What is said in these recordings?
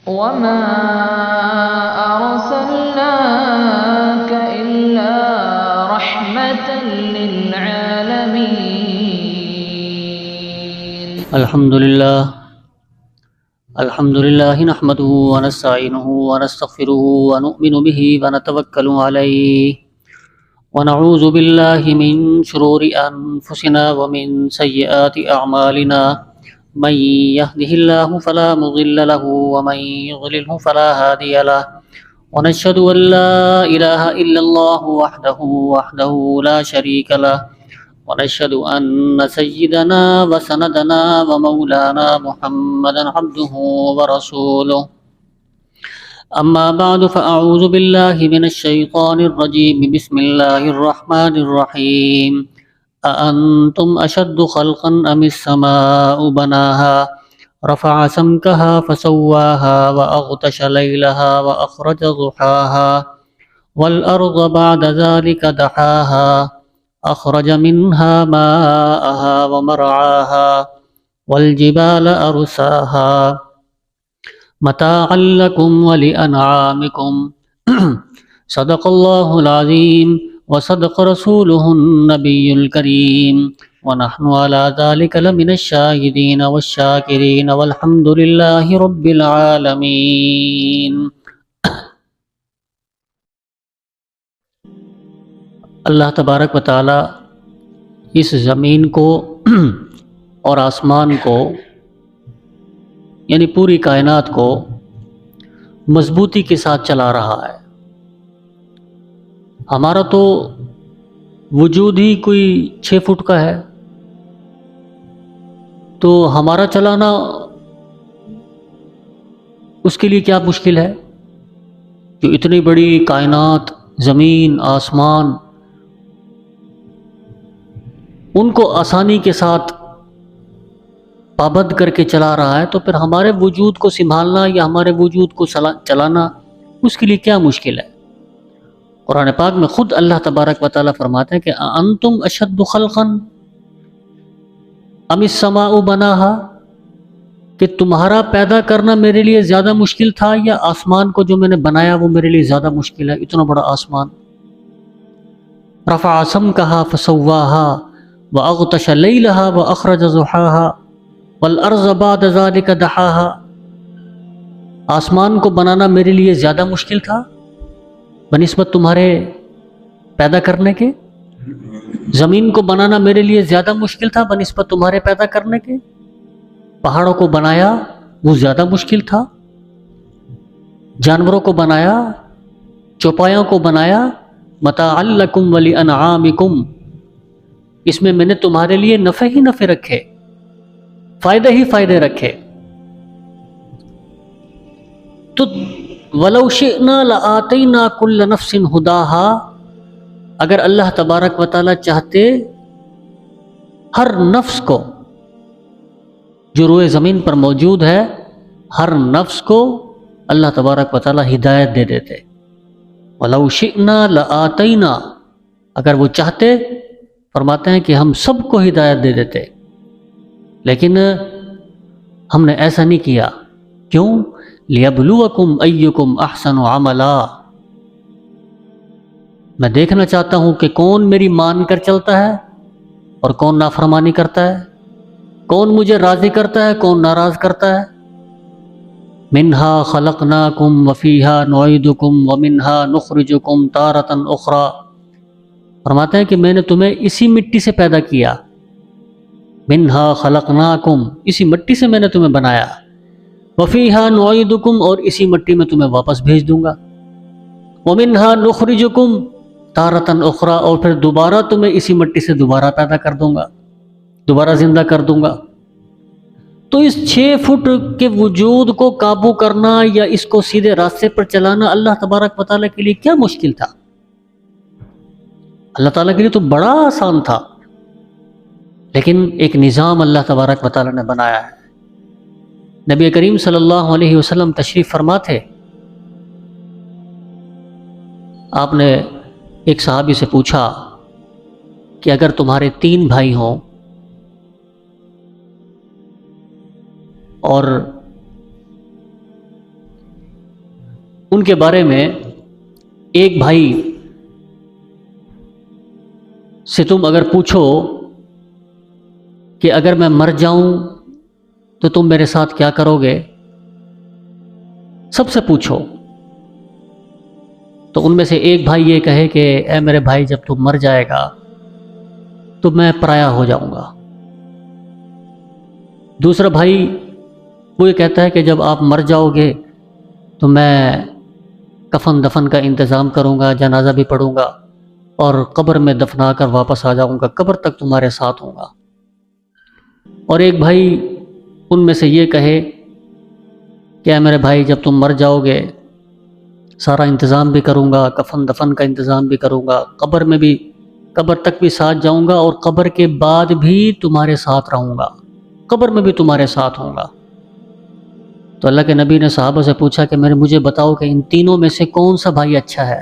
وما أرسلناك إلا رحمة للعالمين. الحمد لله نحمده ونستعينه ونستغفره ونؤمن به ونتوكل عليه ونعوذ بالله من شرور أنفسنا ومن سيئات أعمالنا من يهده الله فلا مضل له ومن يضلله فلا هادي له ونشهد أن لا إله إلا الله وحده لا شريك له ونشهد أن سيدنا وسندنا ومولانا محمدا عبده ورسوله. أما بعد فأعوذ بالله من الشيطان الرجيم. بسم الله الرحمن الرحيم. أأنتم أشد خلقا أم السماء بناها رفع سمكها فسواها وأغطش ليلها وأخرج ضحاها والأرض بعد ذلك دحاها أخرج منها ماءها ومرعاها والجبال أرساها متاعا لكم ولأنعامكم. صدق الله العظيم وصدق رسوله النبي الكريم ونحن على ذلك لمن الشاهدين والشاكرين والحمد لله رب العالمين. اللہ تبارک و تعالی اس زمین کو اور آسمان کو یعنی پوری کائنات کو مضبوطی کے ساتھ چلا رہا ہے. ہمارا تو وجود ہی کوئی 6 فٹ کا ہے، تو ہمارا چلانا اس کے لیے کیا مشکل ہے؟ جو اتنی بڑی کائنات، زمین، آسمان، ان کو آسانی کے ساتھ پابند کر کے چلا رہا ہے، تو پھر ہمارے وجود کو سنبھالنا یا ہمارے وجود کو چلانا اس کے لیے کیا مشکل ہے؟ قرآن پاک میں خود اللہ تبارک و تعالیٰ فرماتے ہیں کہ انتم اشد خلقا ام السماء بناها، کہ تمہارا پیدا کرنا میرے لیے زیادہ مشکل تھا یا آسمان کو جو میں نے بنایا وہ میرے لیے زیادہ مشکل ہے؟ اتنا بڑا آسمان. رفع سمكها فسواها واغطش ليلها واخرج ضحاها والارض بعد ذلك دحاها. آسمان کو بنانا میرے لیے زیادہ مشکل تھا بنسبت تمہارے پیدا کرنے کے؟ زمین کو بنانا میرے لیے زیادہ مشکل تھا بنسبت تمہارے پیدا کرنے کے؟ پہاڑوں کو بنایا وہ زیادہ مشکل تھا؟ جانوروں کو بنایا، چوپایوں کو بنایا، متاعا لکم ولانعامکم، اس میں نے تمہارے لیے نفع ہی نفع رکھے، فائدے ہی فائدے رکھے. تو وَلَوْ شِئْنَا لَآتَيْنَا كُلَّ نَفْسٍ هُدَاهَا، اگر اللہ تبارک و تعالیٰ چاہتے ہر نفس کو جو روئے زمین پر موجود ہے، ہر نفس کو اللہ تبارک و تعالیٰ ہدایت دے دیتے. وَلَوْ شِئْنَا لَآتَيْنَا، اگر وہ چاہتے، فرماتے ہیں کہ ہم سب کو ہدایت دے دیتے، لیکن ہم نے ایسا نہیں کیا. کیوں؟ لِيَبْلُوَكُمْ أَيُّكُمْ أَحْسَنُ عَمَلًا، میں دیکھنا چاہتا ہوں کہ کون میری مان کر چلتا ہے اور کون نافرمانی کرتا ہے، کون مجھے راضی کرتا ہے، کون ناراض کرتا ہے. مِنْهَا خَلَقْنَاكُمْ وَفِيهَا نُعِيدُكُمْ وَمِنْهَا نُخْرِجُكُمْ تَارَةً أُخْرَى. فرماتے ہیں کہ میں نے تمہیں اسی مٹی سے پیدا کیا. مِنْهَا خَلَقْنَاكُمْ، اسی مٹی سے میں نے تمہیں بنایا. وَفِيهَا نُعِيدُكُمْ، اور اسی مٹی میں تمہیں واپس بھیج دوں گا. وَمِنْهَا نُخْرِجُكُمْ تَارَةً أُخْرَى، اور پھر دوبارہ تمہیں اسی مٹی سے دوبارہ پیدا کر دوں گا، دوبارہ زندہ کر دوں گا. تو اس 6 فٹ کے وجود کو قابو کرنا یا اس کو سیدھے راستے پر چلانا اللہ تبارک و تعالیٰ کے لیے کیا مشکل تھا؟ اللہ تعالیٰ کے لیے تو بڑا آسان تھا. لیکن ایک نظام اللہ تبارک و تعالیٰ نے بنایا ہے. نبی کریم صلی اللہ علیہ وسلم تشریف فرما تھے. آپ نے ایک صحابی سے پوچھا کہ اگر تمہارے 3 بھائی ہوں اور ان کے بارے میں ایک بھائی سے تم اگر پوچھو کہ اگر میں مر جاؤں تو تم میرے ساتھ کیا کرو گے، سب سے پوچھو، تو ان میں سے ایک بھائی یہ کہے کہ اے میرے بھائی، جب تم مر جائے گا تو میں پرایا ہو جاؤں گا۔ دوسرا بھائی وہ یہ کہتا ہے کہ جب آپ مر جاؤ گے تو میں کفن دفن کا انتظام کروں گا، جنازہ بھی پڑھوں گا اور قبر میں دفنا کر واپس آ جاؤں گا، قبر تک تمہارے ساتھ ہوں گا۔ اور ایک بھائی ان میں سے یہ کہے کہ اے میرے بھائی، جب تم مر جاؤ گے سارا انتظام بھی کروں گا، کفن دفن کا انتظام بھی کروں گا، قبر تک بھی ساتھ جاؤں گا، اور قبر کے بعد بھی تمہارے ساتھ رہوں گا، قبر میں بھی تمہارے ساتھ ہوں گا۔ تو اللہ کے نبی نے صحابہ سے پوچھا کہ مجھے بتاؤ کہ ان تینوں میں سے کون سا بھائی اچھا ہے؟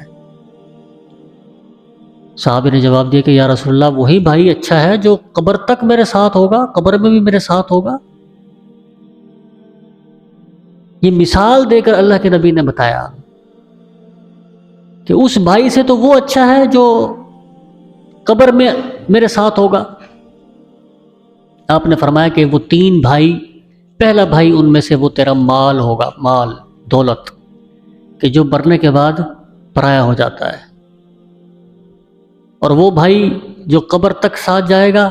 صحابی نے جواب دیا کہ یا رسول اللہ، وہی بھائی اچھا ہے جو قبر تک میرے ساتھ ہوگا، قبر میں بھی میرے ساتھ ہوگا۔ یہ مثال دے کر اللہ کے نبی نے بتایا کہ اس بھائی سے تو وہ اچھا ہے جو قبر میں میرے ساتھ ہوگا۔ آپ نے فرمایا کہ وہ تین بھائی، پہلا بھائی ان میں سے وہ تیرا مال ہوگا، مال دولت، کہ جو مرنے کے بعد پرایا ہو جاتا ہے، اور وہ بھائی جو قبر تک ساتھ جائے گا،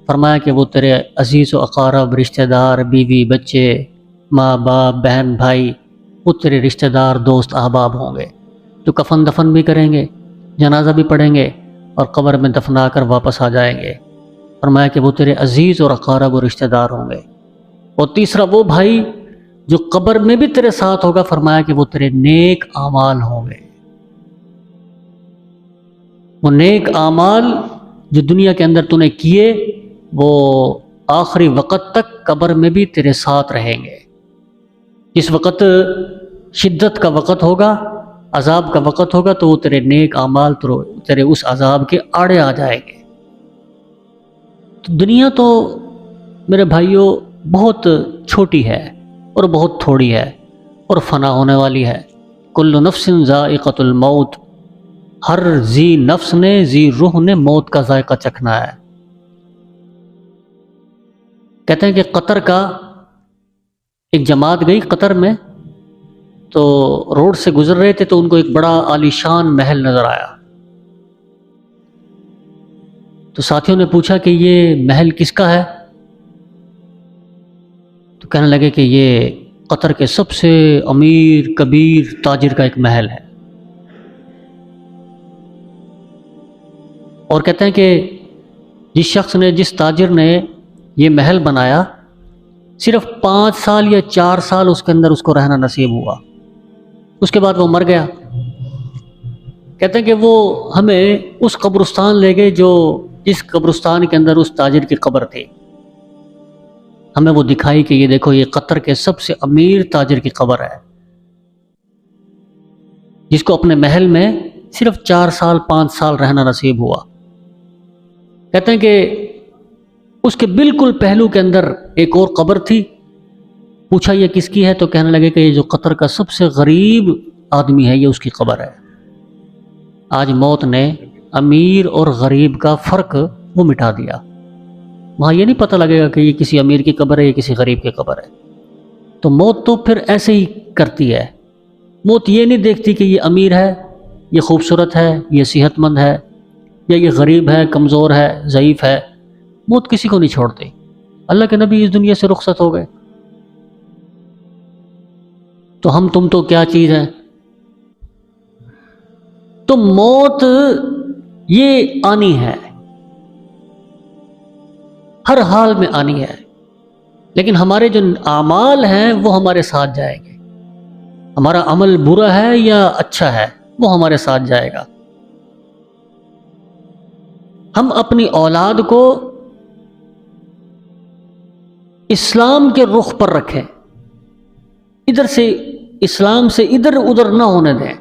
فرمایا کہ وہ تیرے عزیز و اقارب، رشتہ دار، بیوی بچے، ماں باپ، بہن بھائی، وہ تیرے رشتہ دار، دوست احباب ہوں گے، جو کفن دفن بھی کریں گے، جنازہ بھی پڑھیں گے اور قبر میں دفنا کر واپس آ جائیں گے۔ فرمایا کہ وہ تیرے عزیز اور اقارب اور رشتہ دار ہوں گے۔ اور تیسرا وہ بھائی جو قبر میں بھی تیرے ساتھ ہوگا، فرمایا کہ وہ تیرے نیک اعمال ہوں گے۔ وہ نیک اعمال جو دنیا کے اندر تو نے کیے، وہ آخری وقت تک قبر میں بھی تیرے ساتھ رہیں گے۔ اس وقت شدت کا وقت ہوگا، عذاب کا وقت ہوگا، تو وہ تیرے نیک اعمال تیرے اس عذاب کے آڑے آ جائیں گے۔ تو دنیا تو میرے بھائیوں بہت چھوٹی ہے اور بہت تھوڑی ہے اور فنا ہونے والی ہے۔ کل نفس ذائقۃ الموت، ہر ذی نفس نے، ذی روح نے موت کا ذائقہ چکھنا ہے۔ کہتے ہیں کہ قطر کا ایک جماعت گئی قطر میں، تو روڈ سے گزر رہے تھے تو ان کو ایک بڑا عالیشان محل نظر آیا۔ تو ساتھیوں نے پوچھا کہ یہ محل کس کا ہے؟ تو کہنے لگے کہ یہ قطر کے سب سے امیر کبیر تاجر کا ایک محل ہے۔ اور کہتے ہیں کہ جس تاجر نے یہ محل بنایا، صرف 5 سال یا 4 سال اس کے اندر اس کو رہنا نصیب ہوا، اس کے بعد وہ مر گیا۔ کہتے ہیں کہ وہ ہمیں اس قبرستان لے گئے جس قبرستان کے اندر اس تاجر کی قبر تھی، ہمیں وہ دکھائی کہ یہ دیکھو، یہ قطر کے سب سے امیر تاجر کی قبر ہے، جس کو اپنے محل میں صرف 4 سال 5 سال رہنا نصیب ہوا۔ کہتے ہیں کہ اس کے بالکل پہلو کے اندر ایک اور قبر تھی۔ پوچھا یہ کس کی ہے؟ تو کہنے لگے کہ یہ جو قطر کا سب سے غریب آدمی ہے، یہ اس کی قبر ہے۔ آج موت نے امیر اور غریب کا فرق وہ مٹا دیا۔ وہاں یہ نہیں پتہ لگے گا کہ یہ کسی امیر کی قبر ہے، یہ کسی غریب کی قبر ہے۔ تو موت تو پھر ایسے ہی کرتی ہے۔ موت یہ نہیں دیکھتی کہ یہ امیر ہے، یہ خوبصورت ہے، یہ صحت مند ہے، یا یہ غریب ہے، کمزور ہے، ضعیف ہے۔ موت کسی کو نہیں چھوڑتی۔ اللہ کے نبی اس دنیا سے رخصت ہو گئے، تو ہم تم تو کیا چیز ہیں؟ تو موت یہ آنی ہے، ہر حال میں آنی ہے، لیکن ہمارے جو اعمال ہیں وہ ہمارے ساتھ جائیں گے۔ ہمارا عمل برا ہے یا اچھا ہے، وہ ہمارے ساتھ جائے گا۔ ہم اپنی اولاد کو اسلام کے رخ پر رکھیں، ادھر سے اسلام سے ادھر ادھر نہ ہونے دیں۔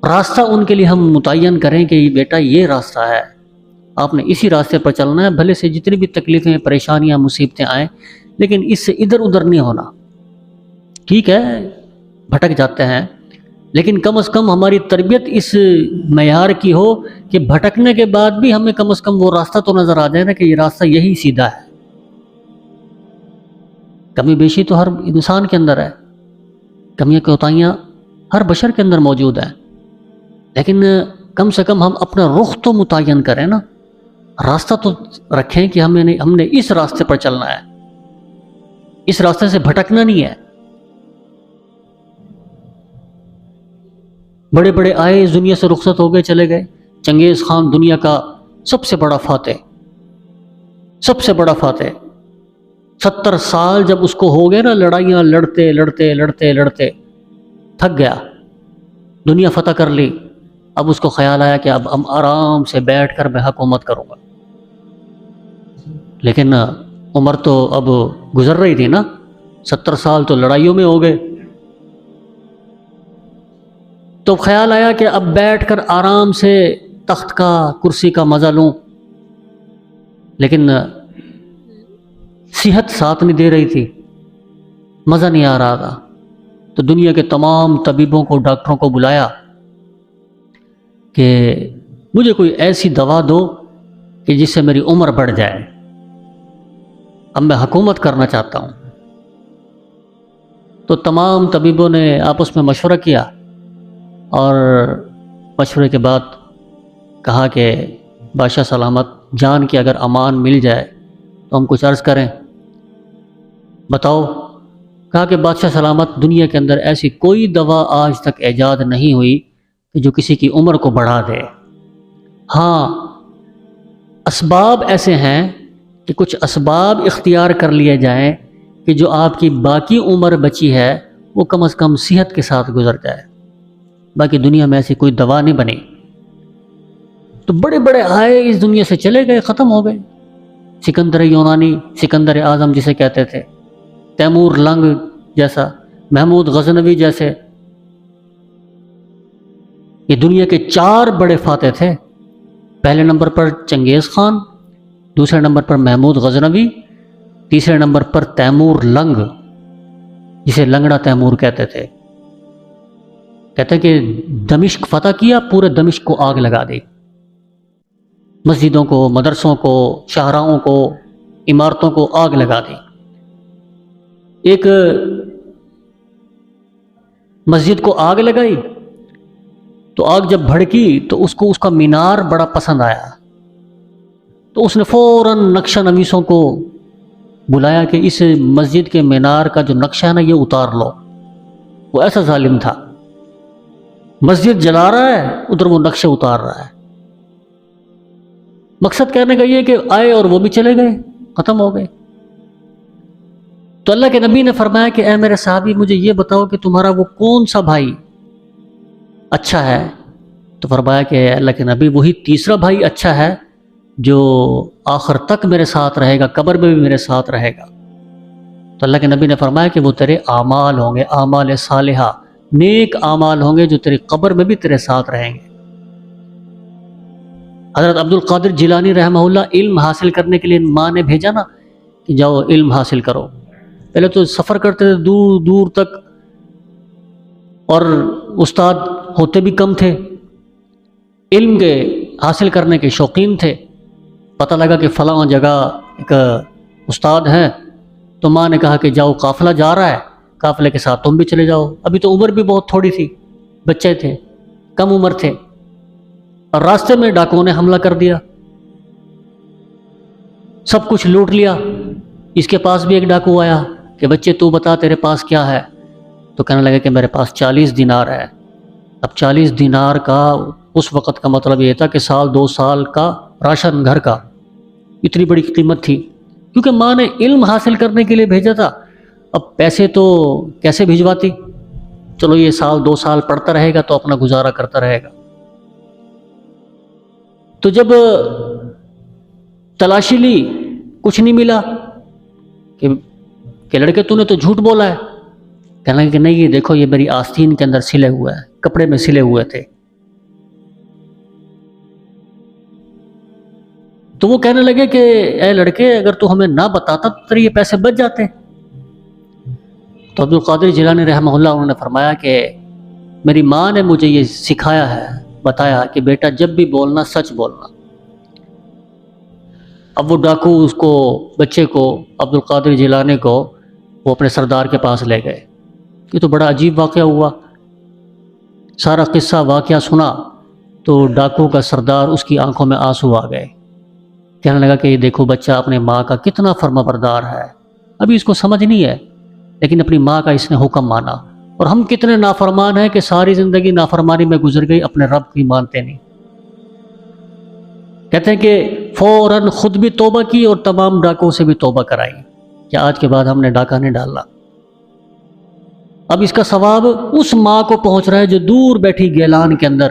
راستہ ان کے لیے ہم متعین کریں کہ یہ بیٹا یہ راستہ ہے، آپ نے اسی راستے پر چلنا ہے، بھلے سے جتنی بھی تکلیفیں، پریشانیاں، مصیبتیں آئیں، لیکن اس سے ادھر ادھر نہیں ہونا۔ ٹھیک ہے بھٹک جاتے ہیں، لیکن کم از کم ہماری تربیت اس معیار کی ہو کہ بھٹکنے کے بعد بھی ہمیں کم از کم وہ راستہ تو نظر آ جائے نا کہ یہ راستہ یہی سیدھا ہے۔ کمی بیشی تو ہر انسان کے اندر ہے، کمیاں کوتاہیاں ہر بشر کے اندر موجود ہیں، لیکن کم سے کم ہم اپنا رخ تو متعین کریں نا، راستہ تو رکھیں کہ ہم نے اس راستے پر چلنا ہے، اس راستے سے بھٹکنا نہیں ہے۔ بڑے بڑے آئے اس دنیا سے رخصت ہو گئے، چلے گئے۔ چنگیز خان دنیا کا سب سے بڑا فاتح، سب سے بڑا فاتح، 70 سال جب اس کو ہو گئے نا، لڑائیاں لڑتے لڑتے لڑتے لڑتے تھک گیا، دنیا فتح کر لی۔ اب اس کو خیال آیا کہ اب آرام سے بیٹھ کر میں حکومت کروں گا، لیکن عمر تو اب گزر رہی تھی نا، 70 سال تو لڑائیوں میں ہو گئے۔ تو خیال آیا کہ اب بیٹھ کر آرام سے تخت کا، کرسی کا مزہ لوں، لیکن صحت ساتھ نہیں دے رہی تھی، مزہ نہیں آ رہا تھا۔ تو دنیا کے تمام طبیبوں کو، ڈاکٹروں کو بلایا کہ مجھے کوئی ایسی دوا دو کہ جس سے میری عمر بڑھ جائے، اب میں حکومت کرنا چاہتا ہوں۔ تو تمام طبیبوں نے آپس میں مشورہ کیا، اور مشورے کے بعد کہا کہ بادشاہ سلامت، جان کی اگر امان مل جائے تو ہم کچھ عرض کریں، بتاؤ۔ کہا کہ بادشاہ سلامت، دنیا کے اندر ایسی کوئی دوا آج تک ایجاد نہیں ہوئی کہ جو کسی کی عمر کو بڑھا دے۔ ہاں، اسباب ایسے ہیں کہ کچھ اسباب اختیار کر لیے جائیں کہ جو آپ کی باقی عمر بچی ہے وہ کم از کم صحت کے ساتھ گزر جائے، باقی دنیا میں ایسی کوئی دوا نہیں بنی۔ تو بڑے بڑے آئے اس دنیا سے چلے گئے، ختم ہو گئے۔ سکندر یونانی، سکندر اعظم جسے کہتے تھے، تیمور لنگ جیسا، محمود غزنوی جیسے، یہ دنیا کے 4 بڑے فاتح تھے۔ پہلے نمبر پر چنگیز خان، دوسرے نمبر پر محمود غزنوی، تیسرے نمبر پر تیمور لنگ جسے لنگڑا تیمور کہتے تھے۔ کہتے ہیں کہ دمشق فتح کیا، پورے دمشق کو آگ لگا دی، مسجدوں کو، مدرسوں کو، شاہراہوں کو، عمارتوں کو آگ لگا دی۔ ایک مسجد کو آگ لگائی تو آگ جب بھڑکی تو اس کو اس کا مینار بڑا پسند آیا، تو اس نے فوراً نقشہ نویسوں کو بلایا کہ اس مسجد کے مینار کا جو نقشہ ہے نا یہ اتار لو۔ وہ ایسا ظالم تھا، مسجد جلا رہا ہے، ادھر وہ نقشہ اتار رہا ہے۔ مقصد کہنے کا یہ کہ آئے اور وہ بھی چلے گئے، ختم ہو گئے۔ تو اللہ کے نبی نے فرمایا کہ اے میرے صحابی، مجھے یہ بتاؤ کہ تمہارا وہ کون سا بھائی اچھا ہے؟ تو فرمایا کہ اللہ کے نبی، وہی تیسرا بھائی اچھا ہے جو آخر تک میرے ساتھ رہے گا، قبر میں بھی میرے ساتھ رہے گا۔ تو اللہ کے نبی نے فرمایا کہ وہ تیرے اعمال ہوں گے، اعمال صالحہ، نیک اعمال ہوں گے جو تیری قبر میں بھی تیرے ساتھ رہیں گے۔ حضرت عبد القادر جیلانی رحمہ اللہ علم حاصل کرنے کے لیے ماں نے بھیجا نا کہ جاؤ علم حاصل کرو۔ پہلے تو سفر کرتے تھے دور دور تک، اور استاد ہوتے بھی کم تھے، علم کے حاصل کرنے کے شوقین تھے۔ پتہ لگا کہ فلاں جگہ ایک استاد ہیں، تو ماں نے کہا کہ جاؤ، قافلہ جا رہا ہے، قافلے کے ساتھ تم بھی چلے جاؤ۔ ابھی تو عمر بھی بہت تھوڑی تھی، بچے تھے، کم عمر تھے، اور راستے میں ڈاکوؤں نے حملہ کر دیا، سب کچھ لوٹ لیا۔ اس کے پاس بھی ایک ڈاکو آیا کہ بچے تو بتا تیرے پاس کیا ہے؟ تو کہنے لگے کہ میرے پاس 40 دینار ہے۔ اب 40 دینار کا اس وقت کا مطلب یہ تھا کہ 2 سال کا راشن گھر کا، اتنی بڑی قیمت تھی، کیونکہ ماں نے علم حاصل کرنے کے لیے بھیجا تھا۔ اب پیسے تو کیسے بھجواتی؟ چلو یہ 2 سال پڑھتا رہے گا تو اپنا گزارا کرتا رہے گا۔ تو جب تلاشی لی، کچھ نہیں ملا، کہ لڑکے تو نے تو جھوٹ بولا ہے۔ کہنے لگے کہ نہیں، یہ دیکھو، یہ میری آستین کے اندر سلے ہوئے ہیں، کپڑے میں سلے ہوئے تھے۔ تو وہ کہنے لگے کہ اے لڑکے، اگر تو ہمیں نہ بتاتا تو تیرے یہ پیسے بچ جاتے۔ تو عبد القادر جیلانی رحمہ اللہ انہوں نے فرمایا کہ میری ماں نے مجھے یہ سکھایا ہے، بتایا کہ بیٹا جب بھی بولنا سچ بولنا۔ اب وہ ڈاکو اس کو، بچے کو، عبد القادر جیلانی کو وہ اپنے سردار کے پاس لے گئے۔ یہ تو بڑا عجیب واقعہ ہوا۔ سارا قصہ واقعہ سنا تو ڈاکو کا سردار، اس کی آنکھوں میں آنسو آ گئے۔ کہنے لگا کہ یہ دیکھو بچہ اپنے ماں کا کتنا فرما بردار ہے، ابھی اس کو سمجھ نہیں ہے لیکن اپنی ماں کا اس نے حکم مانا، اور ہم کتنے نافرمان ہیں کہ ساری زندگی نافرمانی میں گزر گئی، اپنے رب کی مانتے نہیں۔ کہتے ہیں کہ فوراً خود بھی توبہ کی اور تمام ڈاکوں سے بھی توبہ کرائی کہ آج کے بعد ہم نے ڈاکہ نہیں ڈالنا۔ اب اس کا ثواب اس ماں کو پہنچ رہا ہے جو دور بیٹھی گیلان کے اندر،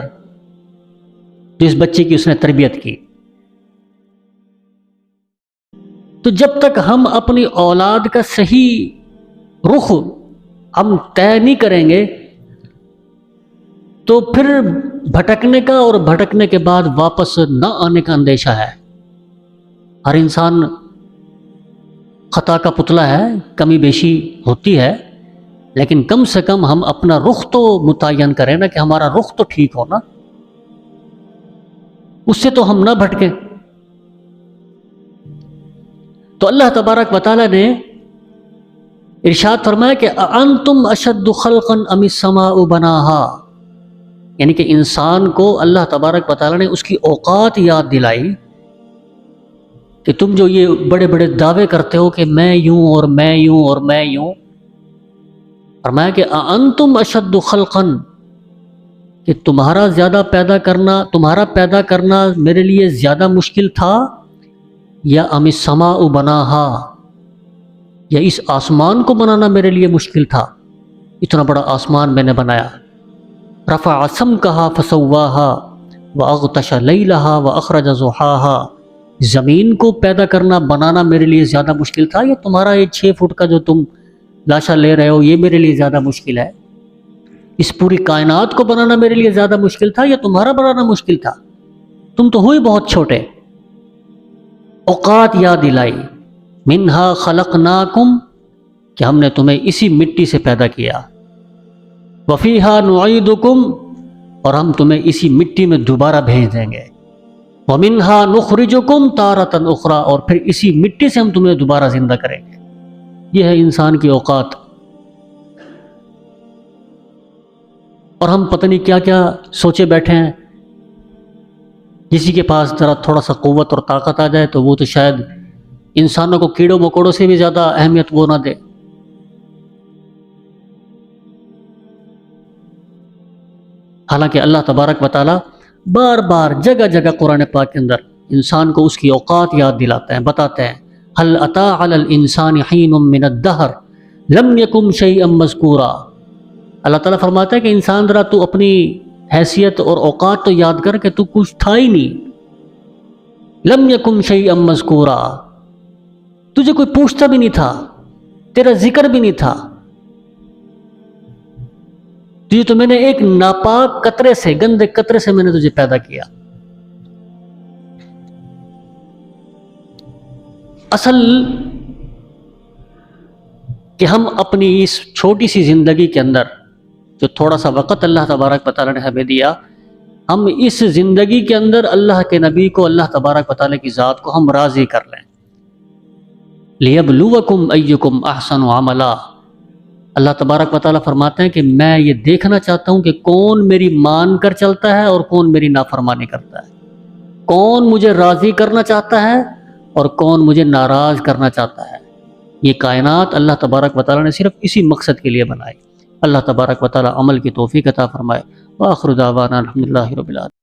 جو اس بچے کی اس نے تربیت کی۔ تو جب تک ہم اپنی اولاد کا صحیح رخ ہم طے نہیں کریں گے تو پھر بھٹکنے کا اور بھٹکنے کے بعد واپس نہ آنے کا اندیشہ ہے۔ ہر انسان خطا کا پتلا ہے، کمی بیشی ہوتی ہے، لیکن کم سے کم ہم اپنا رخ تو متعین کریں نا، کہ ہمارا رخ تو ٹھیک ہو نا، اس سے تو ہم نہ بھٹکیں۔ تو اللہ تبارک و تعالیٰ نے ارشاد فرمایا کہ اَأَنْتُمْ أَشَدُّ خَلْقًا أَمِ السَّمَاءُ بَنَاهَا، یعنی کہ انسان کو اللہ تبارک و تعالیٰ نے اس کی اوقات یاد دلائی کہ تم جو یہ بڑے بڑے دعوے کرتے ہو کہ میں یوں اور میں یوں اور میں یوں، فرمایا کہ اَأَنْتُمْ أَشَدُّ خَلْقًا، کہ تمہارا پیدا کرنا میرے لیے زیادہ مشکل تھا، یا أَمِ السَّمَاءُ بَنَاهَا، یا اس آسمان کو بنانا میرے لیے مشکل تھا، اتنا بڑا آسمان میں نے بنایا۔ رفع سمکہا فسواہا وأغطش لیلہا وأخرج ضحاہا، زمین کو پیدا کرنا بنانا میرے لیے زیادہ مشکل تھا، یا تمہارا یہ 6 فٹ کا جو تم لاشا لے رہے ہو یہ میرے لیے زیادہ مشکل ہے؟ اس پوری کائنات کو بنانا میرے لیے زیادہ مشکل تھا، یا تمہارا بنانا مشکل تھا؟ تم تو ہوئی بہت چھوٹے۔ اوقات یاد دلائی، منہا خلقناکم، کہ ہم نے تمہیں اسی مٹی سے پیدا کیا، وفیہا نعیدکم، اور ہم تمہیں اسی مٹی میں دوبارہ بھیج دیں گے، ومنہا نخرجکم تارۃ اخری، اور پھر اسی مٹی سے ہم تمہیں دوبارہ زندہ کریں گے۔ یہ ہے انسان کی اوقات، اور ہم پتہ نہیں کیا کیا سوچے بیٹھے ہیں۔ کسی کے پاس ذرا تھوڑا سا قوت اور طاقت آ جائے تو وہ تو شاید انسانوں کو کیڑوں مکوڑوں سے بھی زیادہ اہمیت وہ نہ دے۔ حالانکہ اللہ تبارک و تعالیٰ بار بار جگہ جگہ قرآن پاک کے اندر انسان کو اس کی اوقات یاد دلاتے ہیں، بتاتے ہیں هل اتى على الانسان حين من الدهر لم يكن شيئا مذكورا۔ اللہ تعالیٰ فرماتا ہے کہ انسان ذرا تو اپنی حیثیت اور اوقات تو یاد کر کہ تو کچھ تھا ہی نہیں، لم يكن شيئا مذكورا، تجھے کوئی پوچھتا بھی نہیں تھا، تیرا ذکر بھی نہیں تھا، تجھے تو میں نے ایک ناپاک قطرے سے، گندے قطرے سے میں نے تجھے پیدا کیا۔ اصل کہ ہم اپنی اس چھوٹی سی زندگی کے اندر جو تھوڑا سا وقت اللہ تبارک و تعالیٰ نے ہمیں دیا، ہم اس زندگی کے اندر اللہ کے نبی کو، اللہ تبارک و تعالیٰ کی ذات کو ہم راضی کر لیں۔ لِيَبْلُوَكُمْ أَيُّكُمْ أَحْسَنُ عَمَلًا، اللہ تبارک و تعالیٰ فرماتے ہیں کہ میں یہ دیکھنا چاہتا ہوں کہ کون میری مان کر چلتا ہے اور کون میری نافرمانی کرتا ہے، کون مجھے راضی کرنا چاہتا ہے اور کون مجھے ناراض کرنا چاہتا ہے۔ یہ کائنات اللہ تبارک و تعالیٰ نے صرف اسی مقصد کے لیے بنائی۔ اللہ تبارک و تعالیٰ عمل کی توفیق عطا فرمائے۔ وآخر دعوانا الحمدللہ رب العالمین۔